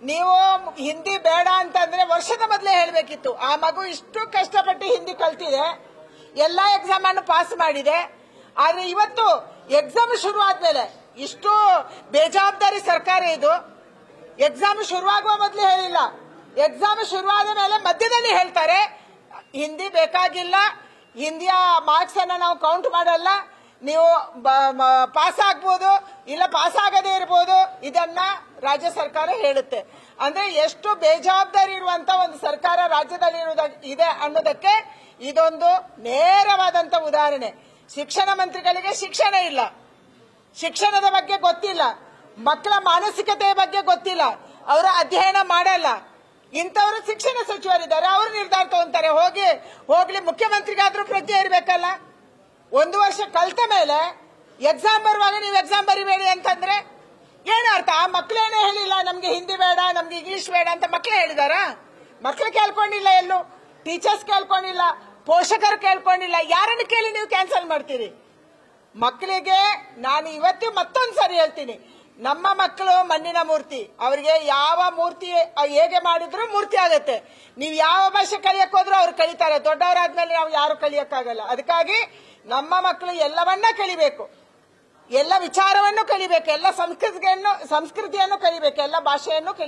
ನೀವು ಹಿಂದಿ ಬೇಡ ಅಂತಂದ್ರೆ ವರ್ಷದ ಮೊದಲೇ ಹೇಳ್ಬೇಕಿತ್ತು. ಆ ಮಗು ಇಷ್ಟು ಕಷ್ಟಪಟ್ಟು ಹಿಂದಿ ಕಲ್ತಿದೆ, ಎಲ್ಲಾ ಎಕ್ಸಾಮ್ ಅನ್ನು ಪಾಸ್ ಮಾಡಿದೆ. ಆದ್ರೆ ಇವತ್ತು ಎಕ್ಸಾಮ್ ಶುರು ಆದ್ಮೇಲೆ ಇಷ್ಟು ಬೇಜವಾಬ್ದಾರಿ ಸರ್ಕಾರ ಇದು. ಎಕ್ಸಾಮ್ ಶುರುವಾಗುವ ಮೊದಲು ಹೇಳಿಲ್ಲ, ಎಕ್ಸಾಮ್ ಶುರುವಾದ ಮೇಲೆ ಮಧ್ಯದಲ್ಲಿ ಹೇಳ್ತಾರೆ ಹಿಂದಿ ಬೇಕಾಗಿಲ್ಲ, ಹಿಂದಿಯ ಮಾರ್ಕ್ಸ್ ಅನ್ನ ನಾವು ಕೌಂಟ್ ಮಾಡಲ್ಲ, ನೀವು ಪಾಸ್ ಆಗ್ಬೋದು ಇಲ್ಲ ಪಾಸ್ ಆಗದೇ ಇರಬಹುದು. ಇದನ್ನ ರಾಜ್ಯ ಸರ್ಕಾರ ಹೇಳುತ್ತೆ. ಅಂದ್ರೆ ಎಷ್ಟು ಬೇಜವಾಬ್ದಾರಿ ಇರುವಂತ ಒಂದು ಸರ್ಕಾರ ರಾಜ್ಯದಲ್ಲಿ ಇದೆ ಅನ್ನೋದಕ್ಕೆ ಇದೊಂದು ನೇರವಾದಂತ ಉದಾಹರಣೆ. ಶಿಕ್ಷಣ ಮಂತ್ರಿಗಳಿಗೆ ಶಿಕ್ಷಣ ಇಲ್ಲ, ಶಿಕ್ಷಣದ ಬಗ್ಗೆ ಗೊತ್ತಿಲ್ಲ, ಮಕ್ಕಳ ಮಾನಸಿಕತೆಯ ಬಗ್ಗೆ ಗೊತ್ತಿಲ್ಲ, ಅವರ ಅಧ್ಯಯನ ಮಾಡಲ್ಲ. ಇಂಥವರು ಶಿಕ್ಷಣ ಸಚಿವರಿದ್ದಾರೆ, ಅವರು ನಿರ್ಧಾರ ತಗೊಂತಾರೆ. ಹೋಗ್ಲಿ ಮುಖ್ಯಮಂತ್ರಿಗಾದ್ರೂ ಪ್ರಜ್ಞೆ ಇರಬೇಕಲ್ಲ. 1 ವರ್ಷ ಕಲ್ತ ಮೇಲೆ ಎಕ್ಸಾಮ್ ಬರುವಾಗ ನೀವು ಎಕ್ಸಾಮ್ ಬರಿಬೇಡಿ ಅಂತಂದ್ರೆ ಏನು ಅರ್ಥ? ಆ ಮಕ್ಕಳೇನೇ ಹೇಳಿಲ್ಲ ನಮ್ಗೆ ಹಿಂದಿ ಬೇಡ, ನಮ್ಗೆ ಇಂಗ್ಲಿಷ್ ಬೇಡ ಅಂತ ಮಕ್ಕಳೇ ಹೇಳಿದಾರ? ಮಕ್ಕಳು ಕೇಳ್ಕೊಂಡಿಲ್ಲ, ಎಲ್ಲೂ ಟೀಚರ್ಸ್ ಕೇಳ್ಕೊಂಡಿಲ್ಲ, ಪೋಷಕರು ಕೇಳ್ಕೊಂಡಿಲ್ಲ. ಯಾರನ್ನು ಕೇಳಿ ನೀವು ಕ್ಯಾನ್ಸಲ್ ಮಾಡ್ತೀರಿ? ಮಕ್ಕಳಿಗೆ ನಾನು ಇವತ್ತು ಮತ್ತೊಂದು ಸರಿ ಹೇಳ್ತೀನಿ, ನಮ್ಮ ಮಕ್ಕಳು ಮಣ್ಣಿನ ಮೂರ್ತಿ. ಅವರಿಗೆ ಯಾವ ಮೂರ್ತಿ ಹೇಗೆ ಮಾಡಿದ್ರು ಮೂರ್ತಿ ಆಗತ್ತೆ. ನೀವು ಯಾವ ಭಾಷೆ ಕಲಿಯಕ್ ಹೋದ್ರೂ ಅವ್ರು ಕಲಿತಾರೆ. ದೊಡ್ಡವರಾದ್ಮೇಲೆ ನಾವು ಯಾರು ಕಲಿಯಕ್ಕಾಗಲ್ಲ. ಅದಕ್ಕಾಗಿ ನಮ್ಮ ಮಕ್ಕಳು ಎಲ್ಲವನ್ನ ಕಲಿಬೇಕು, ಎಲ್ಲ ವಿಚಾರವನ್ನು ಕಲಿಬೇಕು, ಎಲ್ಲ ಸಂಸ್ಕೃತಿಯನ್ನು ಕಲಿಬೇಕು, ಎಲ್ಲ ಭಾಷೆಯನ್ನು ಕಲಿಬೇಕು.